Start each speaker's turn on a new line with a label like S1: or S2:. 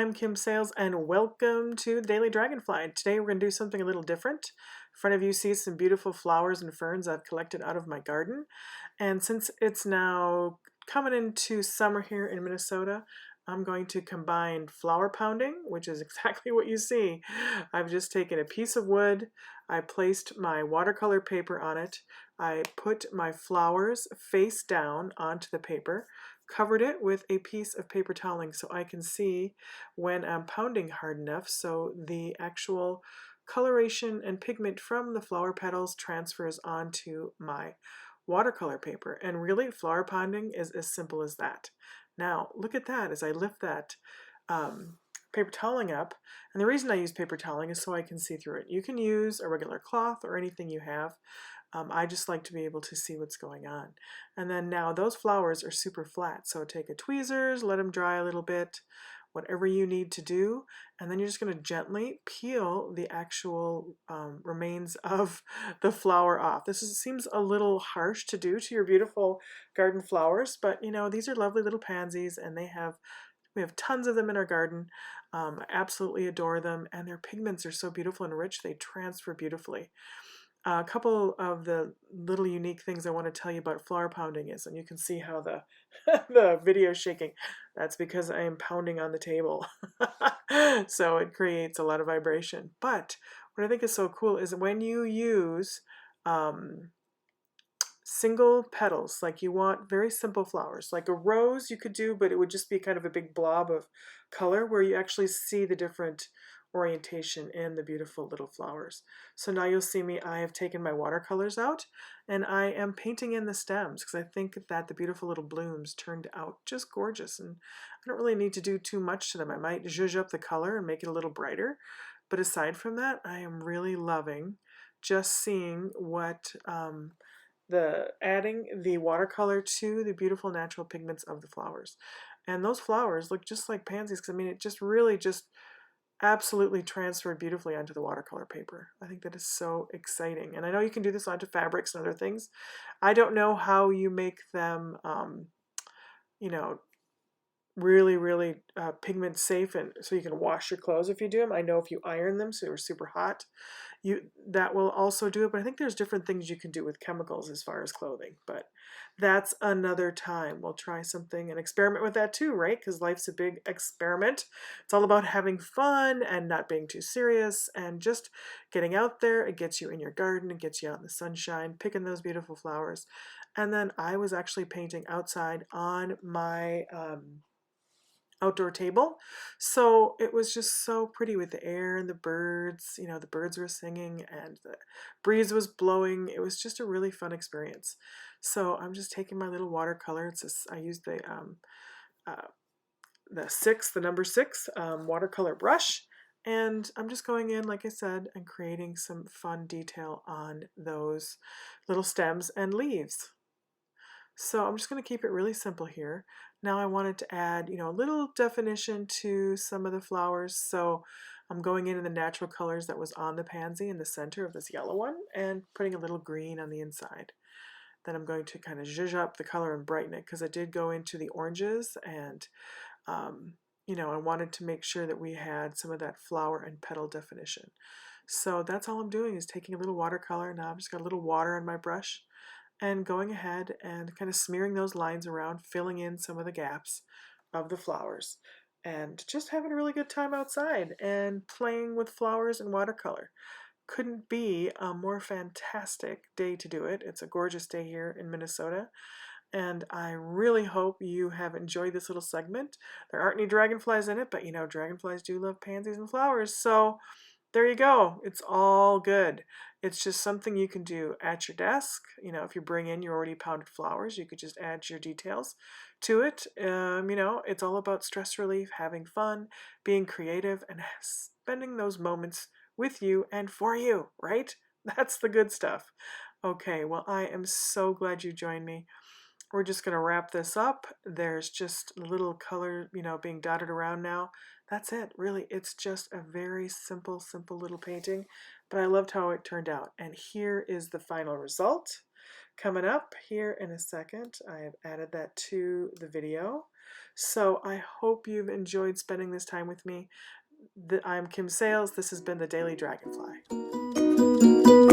S1: I'm Kim Sales and welcome to the Daily Dragonfly. Today we're going to do something a little different. In front of you see some beautiful flowers and ferns I've collected out of my garden. And since it's now coming into summer here in Minnesota, I'm going to combine flower pounding, which is exactly what you see. I've just taken a piece of wood, I placed my watercolor paper on it, I put my flowers face down onto the paper, covered it with a piece of paper toweling so I can see when I'm pounding hard enough so the actual coloration and pigment from the flower petals transfers onto my watercolor paper. And really, flower pounding is as simple as that. Now, look at that as I lift that paper toweling up. And the reason I use paper toweling is so I can see through it. You can use a regular cloth or anything you have. I just like to be able to see what's going on. And then now those flowers are super flat, so take a tweezers, let them dry a little bit, whatever you need to do, and then you're just going to gently peel the actual remains of the flower off. Seems a little harsh to do to your beautiful garden flowers, but you know, these are lovely little pansies and we have tons of them in our garden. I absolutely adore them, and their pigments are so beautiful and rich, they transfer beautifully. A couple of the little unique things I want to tell you about flower pounding is, and you can see how the the video is shaking. That's because I am pounding on the table. So it creates a lot of vibration. But what I think is so cool is when you use single petals, like you want very simple flowers, like a rose you could do, but it would just be kind of a big blob of color where you actually see the different orientation in the beautiful little flowers. So now you'll see me, I have taken my watercolors out and I am painting in the stems because I think that the beautiful little blooms turned out just gorgeous, and I don't really need to do too much to them. I might zhuzh up the color and make it a little brighter, but aside from that, I am really loving just seeing what adding the watercolor to the beautiful natural pigments of the flowers. And those flowers look just like pansies because I mean it just really just absolutely transferred beautifully onto the watercolor paper. I think that is so exciting. And I know you can do this onto fabrics and other things. I don't know how you make them, you know, really pigment safe and so you can wash your clothes if you do them. I know if you iron them so they're super hot, that will also do it, but I think there's different things you can do with chemicals as far as clothing, but that's another time. We'll try something and experiment with that too, right? Because life's a big experiment. It's all about having fun and not being too serious and just getting out there. It gets you in your garden, it gets you out in the sunshine, picking those beautiful flowers. And then I was actually painting outside on my outdoor table, so it was just so pretty with the air and the birds. You know, the birds were singing and the breeze was blowing. It was just a really fun experience. So I'm just taking my little watercolor. I used the number six watercolor brush, and I'm just going in, like I said, and creating some fun detail on those little stems and leaves. So I'm just going to keep it really simple here. Now I wanted to add, you know, a little definition to some of the flowers. So I'm going in the natural colors that was on the pansy in the center of this yellow one and putting a little green on the inside. Then I'm going to kind of zhuzh up the color and brighten it because I did go into the oranges and, you know, I wanted to make sure that we had some of that flower and petal definition. So that's all I'm doing is taking a little watercolor. Now I've just got a little water on my brush and going ahead and kind of smearing those lines around, filling in some of the gaps of the flowers, and just having a really good time outside and playing with flowers and watercolor. Couldn't be a more fantastic day to do it. It's a gorgeous day here in Minnesota, and I really hope you have enjoyed this little segment. There aren't any dragonflies in it, but you know, dragonflies do love pansies and flowers, so there you go. It's all good. It's just something you can do at your desk. You know, if you bring in your already pounded flowers, you could just add your details to it. You know, it's all about stress relief, having fun, being creative, and spending those moments with you and for you, right? That's the good stuff. Okay, well, I am so glad you joined me. we're just going to wrap this up. There's just a little color, you know, being dotted around now. That's it, really. It's just a very simple little painting, but I loved how it turned out. And here is the final result. Coming up here in a second, I have added that to the video. So I hope you've enjoyed spending this time with me. I'm Kim Sales. This has been the Daily Dragonfly.